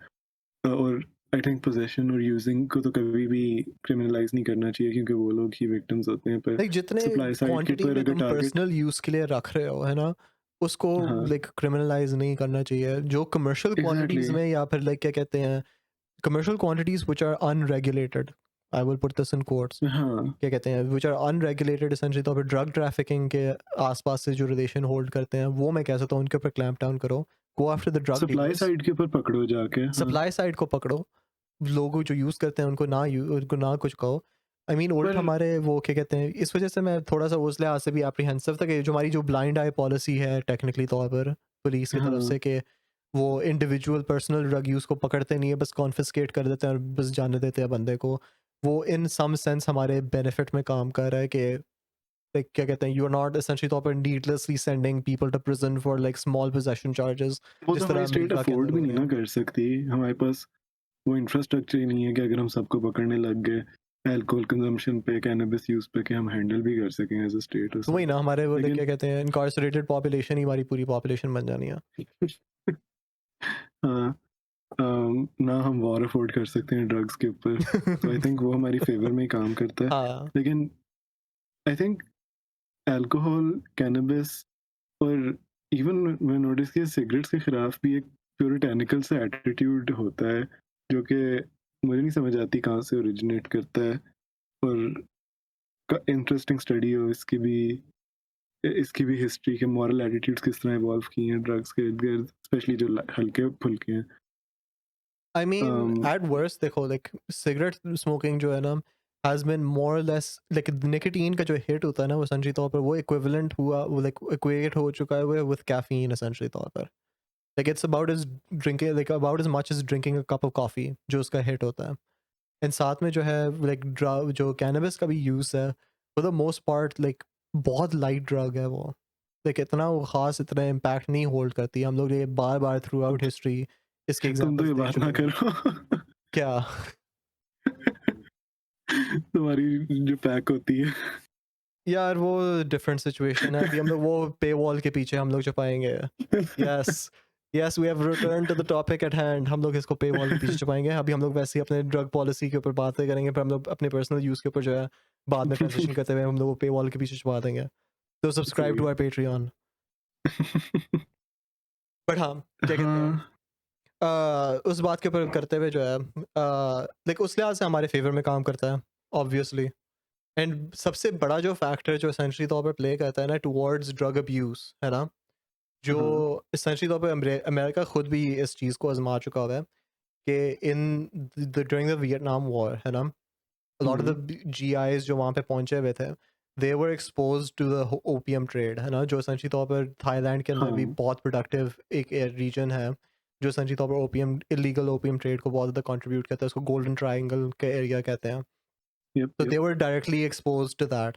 और आई थिंक पोजेशन और यूजिंग को तो कभी भी क्रिमिनलाइज नहीं करना चाहिए क्योंकि वो लोग ही विक्टिम्स होते हैं। पर जितने सप्लाई साइड के क्वांटिटी ऊपर में अगर तुम टारगेट पर्सनल यूज के लिए रख रहे हो, है ना, उसको हाँ। लाइक क्रिमिनलाइज नहीं करना चाहिए। जो कमर्शियल क्वांटिटीज Exactly. में या फिर लाइक क्या कहते हैं commercial quantities which are unregulated, I will put this in quotes, हाँ क्या कहते हैं व्हिच आर अनरेगुलेटेड एसेंशियली तौर पर ड्रग ट्रैफिकिंग के आसपास से जो रिलेशन होल्ड करते हैं, वो मैं कह सकता हूँ उनके ऊपर क्लैंप डाउन करो, go after the drug supply side के ऊपर पकड़ो जाके। हाँ। सप्लाई साइड को पकड़ो, लोगों जो यूज़ करते हैं उनको ना कुछ कहो, आई मीन उल्ट पर हमारे वो क्या कहते हैं, इस वजह से मैं थोड़ा सा उस लिहाज से भी एप्रीहेंसिव था कि जो हमारी जो ब्लाइंड आई पॉलिसी है टेक्निकली तौर पर पुलिस की तरफ हाँ से, कि वो इंडिविजुअल पर्सनल ड्रग यूज़ को पकड़ते नहीं है, बस कॉन्फिस्केट कर देते हैं और बस जाने देते हैं बंदे को। वो इन सम सेंस हमारे बेनिफिट में काम कर रहा है कि लाइक क्या कहते हैं, यू आर नॉट एसेंशियली तौर पर needlessly sending people to prison for like small possession charges, वो जिस तो तरह हमारी स्टेट अमेरिका के अफोर्ड अंदर भी हो नहीं रहे ना हैं। कर सकती। हमारे पास वो इंफ्रास्ट्रक्चर ही नहीं है कि अगर हम सबको पकड़ने लग गए अल्कोहल कंजम्पशन पे, कैनबिस यूज पे, कि हम हैंडल भी कर सकें एज अ स्टेट तो उसे। वही ना, हमारे वो लाइक लेकिन क्या कहते हैं, इनकारसरेटेड पॉपुलेशन ही हमारी पूरी पॉपुलेशन बन जानी है। हाँ, ना हम वॉर अफोर्ड कर सकते हैं ड्रग्स के ऊपर, तो आई थिंक वो हमारी फेवर में ही काम करता है। हाँ लेकिन आई थिंक अल्कोहल, कैनबिस और इवन मैं नोटिस किया सिगरेट्स के खिलाफ भी एक प्योरिटेनिकल सा एटीट्यूड होता है, जो कि मुझे नहीं समझ आती कहाँ से ओरिजिनेट करता है। और इंटरेस्टिंग स्टडी हो इसकी भी हिस्ट्री के मॉरल एटीट्यूड्स किस तरह इवॉल्व की हैं ड्रग्स के इर्द गिर्द, स्पेशली जो हल्के फुल्के हैं। I mean um, eight worst देखो, लाइक सिगरेट स्मोकिंग जो है ना has been more less like nicotine का जो हिट होता है ना, वो एसेंशियली तौर पर वो इक्विवेलेंट हुआ, वो लाइक इक्वेट हो चुका है वो विद कैफीन एसेंशियली तौर पर। Like it's about as drinking, like about as much as drinking a cup of coffee जो उसका हिट होता है। एंड साथ में जो है लाइक ड्रग जो कैनबिस का भी यूज़ है, for the most part like बहुत लाइट ड्रग है वो। लाइक इतना वो ख़ास इतना इम्पैक्ट नहीं होल्ड करती। हम लोग ये बार बार थ्रू आउट हिस्ट्री इसके तुम तो एग्जांपल्स ये देख बात ना चुके हैं। करो। क्या? तुम्हारी जो पैक होती है। यार वो डिफरेंट सिचुएशन है, अभी हम लोग वो पे वॉल के पीछे हम लोग छुपाएंगे। Yes, yes, we have return to the topic at hand. हम लोग इसको पे वॉल के पीछे छुपाएंगे। अभी हम लोग वैसे ही अपने ड्रग पॉलिसी के ऊपर बातें करेंगे, फिर हम लोग अपने पर्सनल यूज़ के ऊपर जो है बाद में ट्रांजिशन करते हुए हम लोग पे वॉल के पीछे छुपा देंगे। तो सब्सक्राइब सही टू है। Our Patreon. बट हाँ, क्या कहते हैं, हाँ उस बात के ऊपर करते हुए जो है लाइक उस लिहाज से हमारे फेवर में काम करता है ऑब्वियसली। एंड सबसे बड़ा जो फैक्टर जो एसेंशियली तौर पर प्ले करता है ना टुवर्ड्स ड्रग अब्यूज़, है ना, जो हाँ एसेंशियली तौर पे अमेरिका खुद भी इस चीज़ को आजमा चुका हुआ है कि in the during the Vietnam war, है ना, लॉट ऑफ द जीआईज जो वहाँ पे पहुंचे हुए थे, they were expose to the opium trade, है ना, जो एसेंशियली तौर पर थाईलैंड के अंदर भी हाँ बहुत प्रोडक्टिव एक रीजन है, जो एसेंशियली तौर पर ओपियम इलीगल ओपियम ट्रेड को बहुत ज़्यादा कंट्रीब्यूट करता है। उसको गोल्डन ट्रायंगल के एरिया कहते हैं। यप तो yup they were directly expose to that.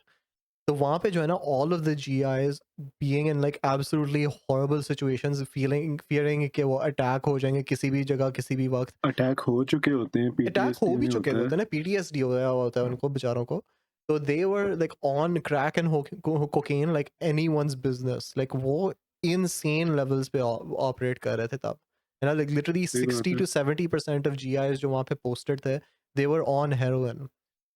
तो वहाँ पे जो है ना all of the GIs being in like absolutely horrible situations, feeling fearing कि वो अटैक हो जाएंगे किसी भी जगह किसी भी वक्त। अटैक हो चुके होते हैं, अटैक हो पीटीएसडी भी में चुके होता होते हैं है। ना, पीटीएसडी हो गया होता है उनको बेचारों को। तो they were like on crack and cocaine like anyone's business, like वो इनसेन लेवल्स पे ऑपरेट कर रहे थे तब, है ना। लाइक लिटरली सही बात 60 है। to 70% ऑफ जीआईज जो वहाँ पे पोस्टेड थे, they were on heroin.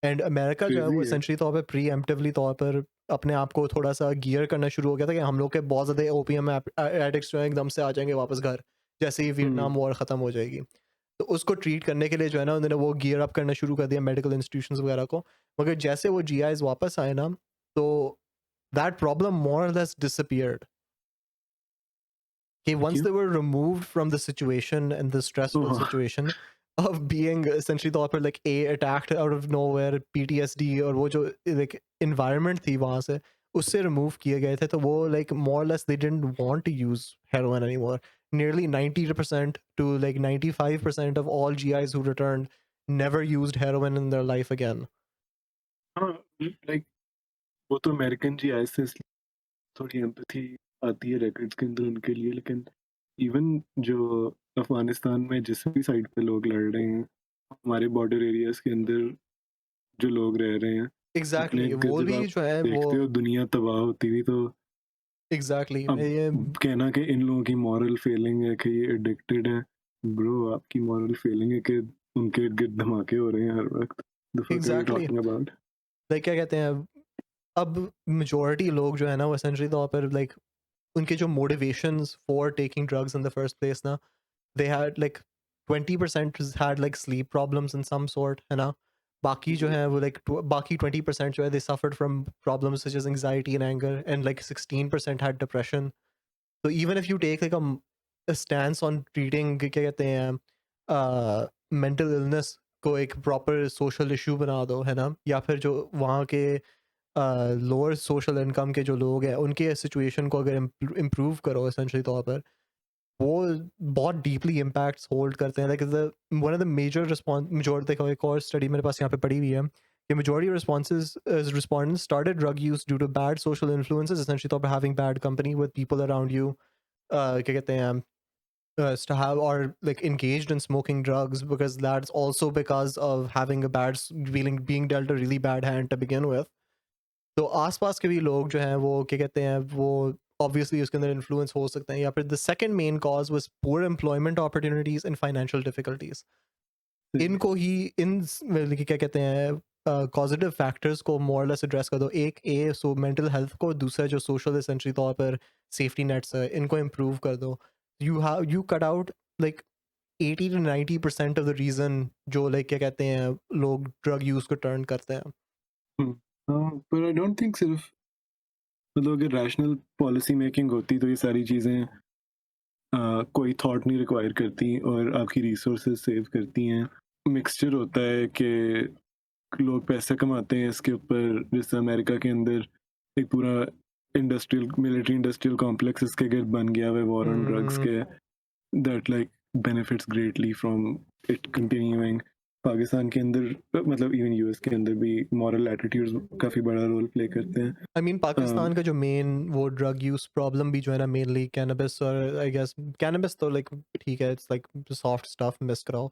And America जो है वो क्रेजी है। एसेंशियली तौर पे प्रीएम्प्टिवली तौर पर अपने आप को थोड़ा सा गियर करना शुरू हो गया था कि हम लोग के बहुत ज़्यादा ओपीएम एडिक्ट्स जो है एकदम से आ जाएंगे वापस घर, जैसे ही वियतनाम वॉर ख़त्म हो जाएगी। तो उसको ट्रीट करने के लिए जो है ना उन्होंने वो गियर अप करना शुरू कर दिया मेडिकल इंस्टीट्यूशंस वगैरह को। मगर जैसे वो जीआईज वापस आए ना, तो दैट प्रॉब्लम मोर और लेस डिसअपीयर्ड, कि once क्यों? they were removed from the situation and the stressful oh, situation of being essentially तौर पर like a attacked out of nowhere PTSD, और वो जो like environment थी वहाँ से उससे remove किए गए थे, तो वो like more or less they didn't want to use heroin anymore. Nearly 90% to like 95% of all GIs who returned never used heroin in their life again. हाँ, लाइक वो तो अमेरिकन जी आए से इसलिए थोड़ी एम्पैथी आती है रिकॉर्ड्स के अंदर उनके लिए। लेकिन इवन जो अफगानिस्तान में जिस भी साइड पे लोग लड़ रहे हैं, हमारे बॉर्डर एरियाज के अंदर जो लोग रह रहे हैं, अपने Exactly, इनके वो जब भी आप जो है वो देखते हो दुनिया तबाह होती हुई, तो exactly अब ये कहना कि इन लोगों की मॉरल फेलिंग है कि ये एडिक्टेड है, ब्रो आपकी मॉरल फेलिंग है कि उनके इर्द गिर्द धमाके हो रहे हैं हर वक्त। The fuck are you exactly talking about? like क्या कहते हैं, अब मेजोरिटी लोग जो है ना वो एसेंशियली तौर पर लाइक उनके जो motivations for taking drugs in the first place ना, they had like 20% had like sleep problems in some sort, है ना। बाकी जो है वो लाइक बाकी 20% जो है they suffered from problems such as anxiety and anger, and like 16% had depression. तो even if you take like a stance on treating क्या कहते हैं मेंटल इलनेस को एक प्रॉपर सोशल इशू बना दो, है ना, या फिर जो वहाँ के लोअर सोशल इनकम के जो लोग हैं उनके सिचुएशन को अगर इम्प्रूव करो एसेंशियली तौर पर, वो बहुत डीपली इम्पैक्ट्स होल्ड करते हैं। Like one of the major response majority, देखो एक और स्टडी मेरे पास यहाँ पे पड़ी हुई है कि majority of respondents started drug use due to bad social influences, essentially तौर पर having bad company with people around you, क्या कहते हैं, to have or like engaged in smoking drugs, because that's also because of having a bad being dealt a really bad hand to begin with. तो आसपास के भी लोग जो हैं वो क्या कहते हैं वो obviously उसके अंदर influence हो सकते हैं। या फिर the second main cause was poor employment opportunities and financial difficulties. इनको ही इन क्या कहते हैं causative factors को more or less address कर दो। एक सो mental health को, दूसरा जो social essentially तौर पर safety nets है इनको improve कर दो। You cut out like 80 to 90% of the reason जो like क्या कहते हैं लोग drug use को turn करते हैं। पर आई डोंट थिंक सिर्फ मतलब अगर रैशनल पॉलिसी मेकिंग होती तो ये सारी चीज़ें कोई थॉट नहीं रिक्वायर करती और आपकी रिसोर्सेज सेव करती हैं। मिक्सचर होता है कि लोग पैसे कमाते हैं इसके ऊपर, जैसे अमेरिका के अंदर एक पूरा मिलिट्री इंडस्ट्रियल कॉम्प्लेक्स इसके गिर्द बन गया है वॉर ऑन ड्रग्स के, that like benefits greatly from it continuing. Pakistan के अंदर मतलब इवन यूएस के अंदर भी मॉरल एटीट्यूड्स काफ़ी बड़ा रोल प्ले करते हैं। आई मीन पाकिस्तान का जो मेन वो ड्रग यूज प्रॉब्लम भी जो है ना मेनली कैनबिस, और आई गेस कैनबिस तो लाइक ठीक है, it's like soft stuff miss कराओ,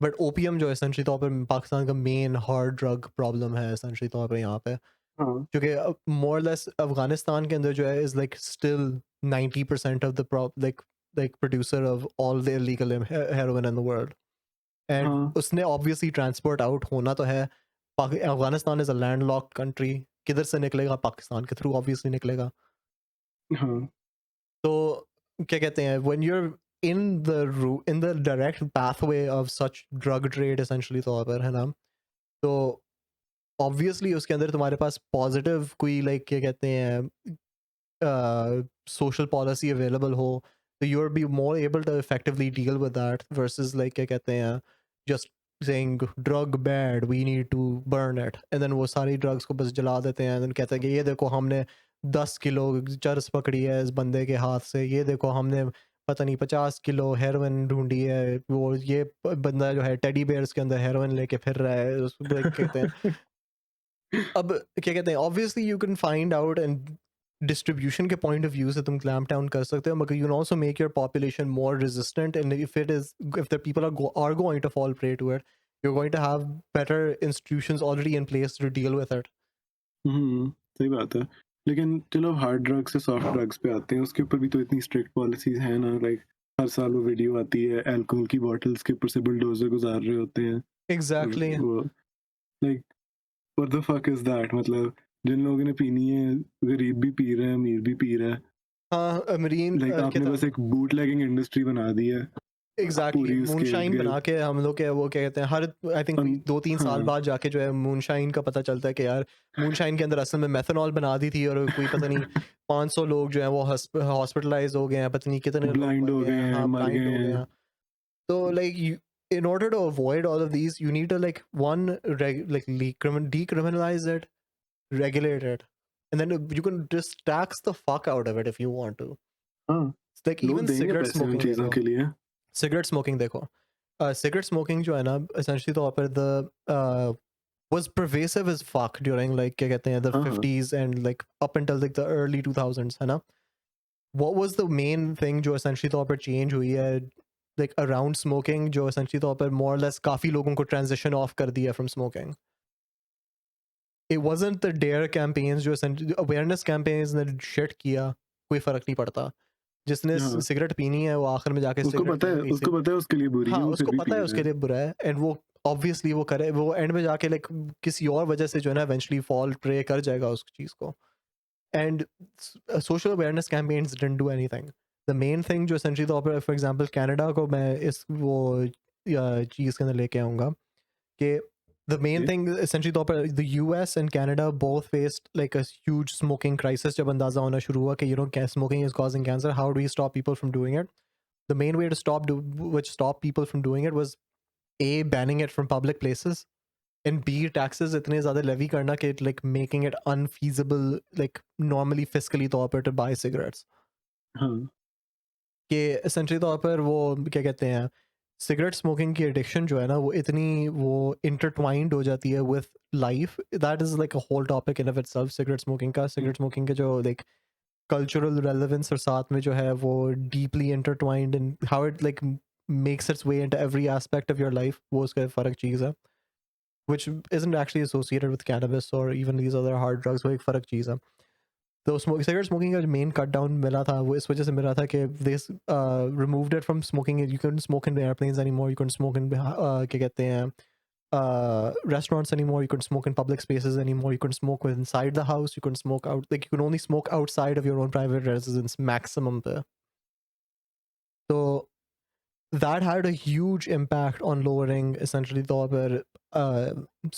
बट ओपीएम जो एसेंशियली तौर पर पाकिस्तान का मेन हार्ड ड्रग प्रॉब्लम है एसेंशियली तौर पर यहाँ पे, क्योंकि मोर लेस अफगानिस्तान के अंदर जो है is like still 90% of the like producer of all the illegal heroin in the world, and उसने ऑब्वियसली ट्रांसपोर्ट आउट होना तो है। Afghanistan is a land locked country, किधर से निकलेगा? पाकिस्तान के थ्रू ऑब्वियसली निकलेगा। तो क्या कहते हैं when you are in the direct pathway of such drug trade essentially तौर पर, है ना, तो ऑब्वियसली उसके अंदर तुम्हारे पास पॉजिटिव कोई लाइक क्या कहते हैं सोशल पॉलिसी अवेलेबल हो, तो you are be more able to effectively deal with that versus like क्या कहते हैं just saying drug bad we need to burn it, and then वो सारी drugs को बस जला देते हैं, and कहते हैं कि ये देखो हमने 10 किलो चरस पकड़ी है इस बंदे के हाथ से, ये देखो हमने पता नहीं 50 किलो हेरोइन ढूंढी है, वो ये बंदा जो है टेडी बेयर्स के अंदर हेरोइन लेके फिर रहा है, उसको कहते हैं। अब क्या कहते हैं obviously you can find out and distribution के पॉइंट ऑफ व्यू से तुम क्लैम्प डाउन कर सकते हो, मगर you can also make your population more resistant, and if the people are going to fall prey to it, you're going to have better institutions already in place to deal with it. सही बात है, लेकिन चलो हार्ड ड्रग्स से सॉफ्ट ड्रग्स पे आते हैं, उसके ऊपर भी तो इतनी स्ट्रिक्ट पॉलिसीज हैं ना, लाइक हर साल वो वीडियो आती है अल्कोहल की बॉटल्स के ऊपर से बुलडोजर गुजार रहे होते हैं। Exactly. Like what the fuck is that? मतलब जिन लोगों ने पीनी है, गरीब भी पी रहे हैं, अमीर भी पी रहा है। हाँ, अमीरीन लाइक आपने बस एक बूटलेगिंग इंडस्ट्री बना दी है। एग्जैक्टली मूनशाइन बना के हम लोग के वो क्या कहते हैं हर आई थिंक 2-3 साल बाद जाके जो है मूनशाइन का पता चलता है कि यार मूनशाइन के अंदर असल में मेथनॉल बना दी थी, और कोई पता नहीं 500 लोग जो हैं वो हॉस्पिटलाइज हो गए हैं, पता नहीं कितने ब्लाइंड हो गए हैं, मर गए हैं। तो like in order to avoid all of these you need to like decriminalize it, regulate it, and then you can just tax the fuck out of it if you want to. It's like even cigarette smoking cigarette smoking देखो, सिगरेट स्मोकिंग जो है ना एसेंशियली तौर पर the was pervasive as fuck during like क्या कहते हैं the 50s and like up until like the early 2000s, है ना। What was the main thing जो essentially तौर पर change हुई है like around smoking, जो essentially तौर पर more or less काफ़ी लोगों को transition off कर दिया from smoking? It wasn't the dare campaigns जो essentially awareness campaigns ने shit किया, कोई फ़र्क नहीं पड़ता। जिसने सिगरेट पीनी है वो आखिर में जाके उसको पता है उसके लिए बुरी है, उसको पता है उसके लिए बुरा है, एंड वो ऑब्वियसली वो करे, वो एंड में जाके लाइक किसी और वजह से जो है ना इवेंचुअली फॉल प्रे कर जाएगा उस चीज़ को। And social awareness campaigns didn't do anything. The main thing जो एसेंशियली तौर पर फॉर एग्जांपल कनाडा को मैं इस वो चीज़ के अंदर लेके आऊँगा कि the main thing essentially तौर पर the US and Canada both faced like a huge smoking crisis जब अंदाज़ा होना शुरू हुआ कि you know smoking is causing cancer, how do we stop people from doing it? The main way to stop people from doing it was A, banning it from public places, and B, taxes इतने ज़्यादा levy करना कि like making it unfeasible like normally fiscally तौर पर to buy cigarettes. हाँ कि essentially तौर पर वो क्या कहते हैं सिगरेट स्मोकिंग की एडिक्शन जो है ना वो इतनी वो इंटरट्वाइंड हो जाती है with life that is like a whole topic in of itself cigarette smoking के जो लाइक कल्चरल रेलेवेंस और साथ में जो है वो deeply intertwined in how it like makes it's way into every aspect of your life वो उसका फ़र्क चीज़ है which isn't actually associated with cannabis or even these other hard drugs वो एक फ़र्क चीज़ है तो cigarette smoking का जो मेन कट डाउन मिला था वो इस वजह से मिला था कि they removed it from smoking you couldn't smoke in airplanes anymore you couldn't smoke in क्या कहते हैं restaurants anymore you couldn't smoke in public spaces anymore you couldn't smoke inside the house you couldn't smoke out like you could only smoke outside of your own private residence maximum पे so that had a huge impact on lowering essentially तौर पर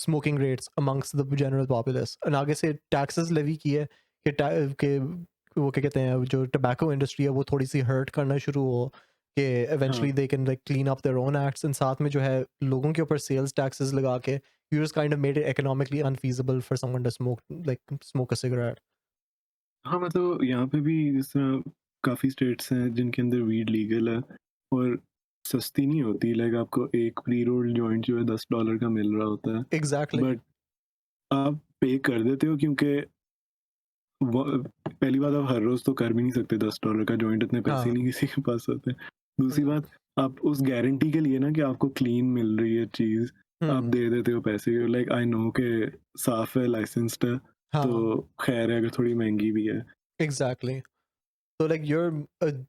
smoking rates amongst the general populace and आगे से taxes levy किए कि वो क्या कहते हैं जो tobacco industry है वो थोड़ी सी hurt करना शुरू हो कि eventually they can like clean up their own acts and साथ में जो है लोगों के ऊपर sales taxes लगा के you just kind of made it economically unfeasible for someone to smoke a cigarette. हाँ मतलब यहाँ पे भी जिस तरह काफ़ी स्टेट्स हैं जिनके अंदर वीड लीगल है और सस्ती नहीं होती लाइक आपको एक प्री रोल्ड जॉइंट जो है $10 का मिल रहा होता है Exactly. बट आप पे कर देते हो क्योंकि पहली बात आप हर रोज तो कर भी नहीं सकते $10 का जॉइंट इतने पैसे नहीं किसी के पास होते दूसरी बात आप उस गारंटी के लिए ना कि आपको क्लीन मिल रही है चीज आप दे देते हो पैसे लाइक आई नो के साफ है लाइसेंस्ड है तो खैर है अगर थोड़ी महंगी भी है Exactly. So like your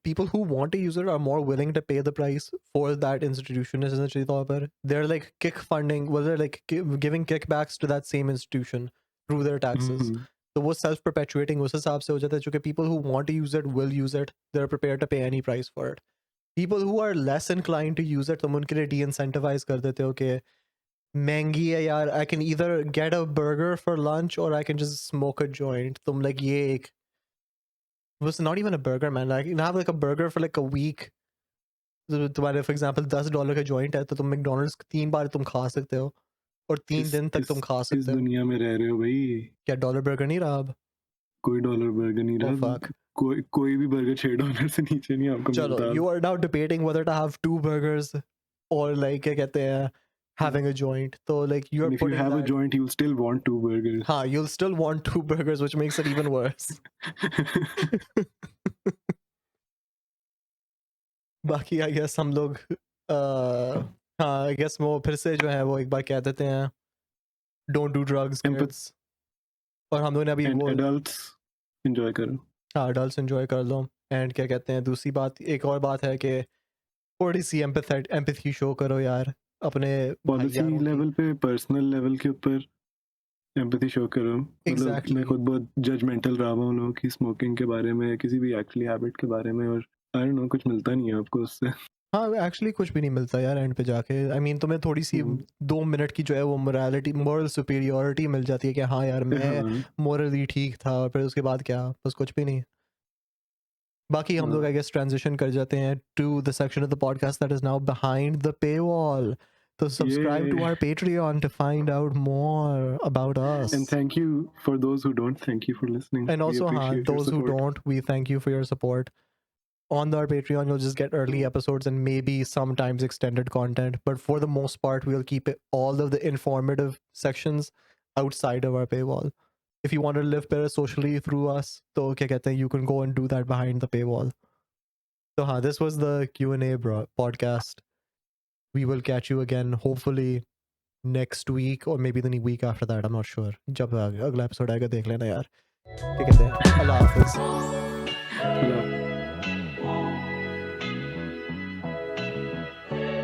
people who want to use it are more willing to pay the price for that institution essentially तौर पर they're like kick funding well they're like giving kickbacks to that same institution through their taxes. तो वो self perpetuating उस हिसाब से हो जाता है क्योंकि people who want to use it will use it they're prepared to pay any price for it. People who are less inclined to use it तुम उनके लिए de-incentivize कर देते हो कि महंगी है यार I can either get a burger for lunch or I can just smoke a joint तुम like ये एक was not even a burger man like you have like a burger for like a week तुम्हारे for example $10 का joint है तो तुम McDonald's 3 बार तुम खा सकते हो और 3 दिन तक तुम खा सकते हो इस दुनिया में रह रहे हो भाई क्या डॉलर बर्गर नहीं रहा अब कोई डॉलर बर्गर नहीं रहा कोई भी बर्गर $6 से नीचे नहीं आपको चलो मिलता you are now debating whether to have 2 burgers or like क्या कहते हैं having a joint so like you're if you have a joint you'll still want 2 burgers हाँ you'll still want 2 burgers which makes it even worse बाकी I guess हम लोग हाँ I guess वो फिर से जो है वो एक बार कह देते हैं don't do drugs kids और हम लोग ने अभी वो adults enjoy करो हाँ adults enjoy कर लो and क्या कहते हैं दूसरी बात एक और बात है कि थोड़ी सी empathy show करो यार अपने पॉलिसी लेवल पे पर्सनल लेवल के ऊपर एम्पैथी शो करो Exactly. मैं खुद बहुत जजमेंटल रहा हूँ लोगों की स्मोकिंग के बारे में किसी भी एक्चुअली हैबिट के बारे में और आई डोंट नो कुछ मिलता नहीं है आपको उससे हाँ एक्चुअली कुछ भी नहीं मिलता यार एंड पे जाके आई मीन तुम्हें थोड़ी सी 2 मिनट की जो है वो मोरालिटी मोरल सुपीरियोरिटी मिल जाती है कि हाँ यार मैं मोरली ठीक था और फिर उसके बाद क्या बस कुछ भी नहीं बाकी हम लोग आई गेस ट्रांजिशन कर जाते हैं to the section of the podcast that is now behind the paywall So subscribe to our Patreon to find out more about us. And thank you for those who don't. Thank you for listening. And also, those who don't, we thank you for your support. On our Patreon, you'll just get early episodes and maybe sometimes extended content. But for the most part, we'll keep all of the informative sections outside of our paywall. If you want to live better socially through us, so you can go and do that behind the paywall. So this was the Q&A podcast. We will catch you again, hopefully next week or maybe the week after that. I'm not sure. जब अगला एपिसोड आएगा देख लेना यार. क्या कहते हैं? अल्लाह हाफिज़.